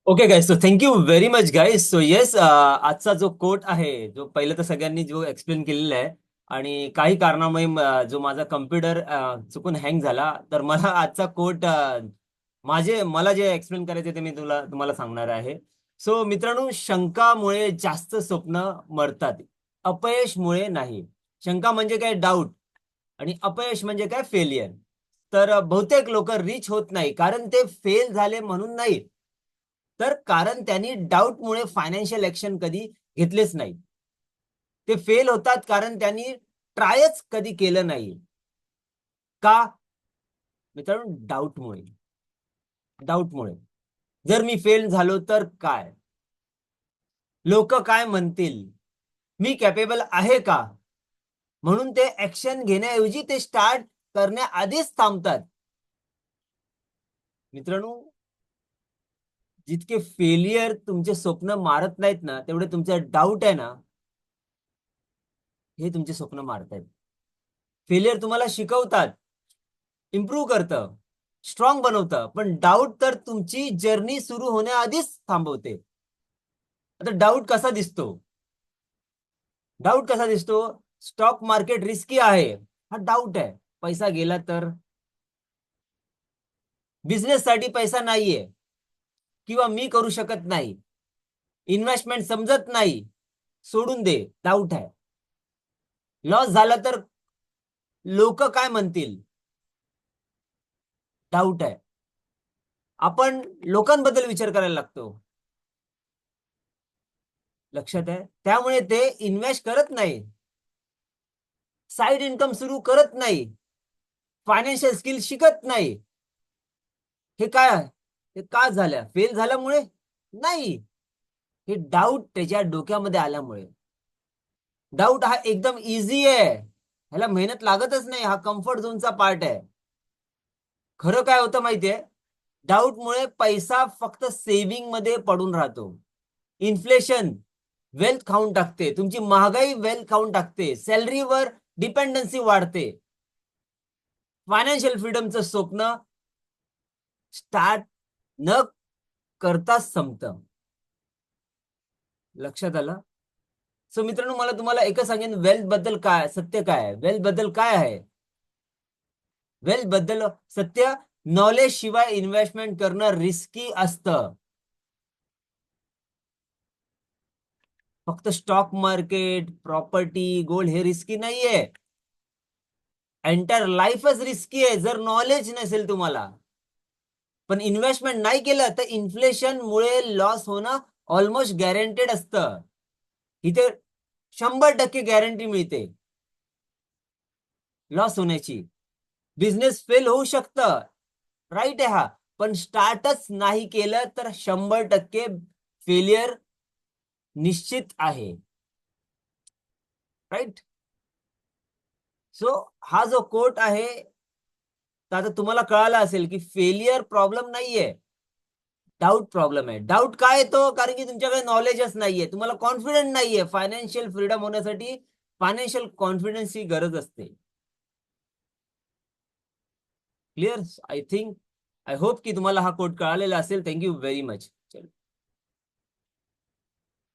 Okay guys, so thank you very much guys. So yes, आजचा जो coat आहे, जो पहिलं तर सगळ्यांनी जो एक्सप्लेन केलेला आहे आणि काही कारणामुळे जो माझा कम्प्युटर चुकून हँग झाला, तर मला आजचा कोट मला जे एक्सप्लेन करायचे ते मी तुम्हाला सांगणार आहे. सो मित्रांनो, शंकामुळे जास्त स्वप्न मरतात, अपयशमुळे नाही. शंका म्हणजे काय? डाऊट. आणि अपयश म्हणजे काय? फेलियर. तर बहुतेक लोक रिच होत नाही कारण ते फेल झाले म्हणून नाही, तर कारण त्यांनी डाऊटमुळे फायनान्शियल ऍक्शन कधी घेतलेच नाही. ते फेल होतात कारण त्यांनी ट्रायच कधी केलं नाही. का? मित्रांनो, डाऊटमुळे. डाऊटमुळे. जर मी फेल झालो तर काय? लोक काय म्हणतील? मी कॅपेबल आहे का? म्हणून ते ऍक्शन घेण्याऐवजी ते स्टार्ट करण्याआधीच थांबतात. मित्रांनो, जितके फेलियर तुमचे स्वप्न मारत नाहीत ना, तेवढे तुमचं डाऊट आहे ना, हे तुमचे स्वप्न मारतायत. फेलियर तुम्हाला शिकवतात, इम्प्रूव्ह करतं, स्ट्रॉंग बनवतं, पण डाऊट तर तुमची जर्नी सुरू होण्याआधीच थांबवते. आता डाऊट कसा दिसतो? डाऊट कसा दिसतो? स्टॉक मार्केट रिस्की आहे, हा डाऊट आहे. पैसा गेला तर? बिझनेस साठी पैसा नाहीये, किंवा मी करू शकत नाही, इन्व्हेस्टमेंट समजत नाही, सोडून दे, डाऊट आहे. लॉस झाला तर लोक काय म्हणतील? डाऊट आहे. आपण लोकांबद्दल विचार करायला लागतो. लक्षात आहे? त्यामुळे ते इन्व्हेस्ट करत नाही, साइड इन्कम सुरू करत नाही, फायनान्शियल स्किल शिकत नाही. हे काय आहे? हे का झालं? फेल झाल्यामुळे नाही, हे डाऊट त्याच्या डोक्यामध्ये आल्यामुळे. डाऊट हा एकदम इझी आहे, ह्याला मेहनत लागतच नाही, हा कम्फर्ट झोनचा पार्ट आहे. खरं काय होतं माहितीये? डाऊटमुळे पैसा फक्त सेव्हिंग मध्ये पडून राहतो. इन्फ्लेशन वेल्थ खाऊन टाकते, तुमची महागाई वेल्थ खाऊन टाकते, सॅलरीवर डिपेंडन्सी वाढते, फायनान्शियल फ्रीडमचं स्वप्न स्टार्ट न करताच संपतं. लक्षात आलं? सो मित्रांनो, मला तुम्हाला एकच सांगेन, वेल्थ बद्दल काय सत्य, काय आहे वेल्थ बद्दल, काय आहे वेल्थ बद्दल सत्य? नॉलेज शिवाय इन्व्हेस्टमेंट करणं रिस्की असतं. फक्त स्टॉक मार्केट, प्रॉपर्टी, गोल्ड हे रिस्की नाहीये. एंटायर लाईफच रिस्की आहे जर नॉलेज नसेल तुम्हाला. पण इन्व्हेस्टमेंट नाही केलं तर इन्फ्लेशन मुळे लॉस होणं ऑलमोस्ट गॅरंटेड असतं. इथे 100% गॅरंटी मिळते लॉस होण्याची. बिझनेस फेल होऊ शकतं, राईट आहे हा, पण स्टार्टच नाही केलं तर 100% फेलियर निश्चित आहे. राईट? सो हा जो कोट आहे, तर आता तुम्हाला कळालं असेल की फेलियर प्रॉब्लेम नाहीये, डाऊट प्रॉब्लेम आहे. डाऊट काय येतो? कारण की तुमच्याकडे नॉलेजच नाहीये, तुम्हाला कॉन्फिडन्स नाहीये. फायनान्शियल फ्रीडम होण्यासाठी फायनान्शियल कॉन्फिडन्सची गरज असते. Clear? I think, I hope की तुम्हाला हा कोट कळालेला असेल. Thank you very much.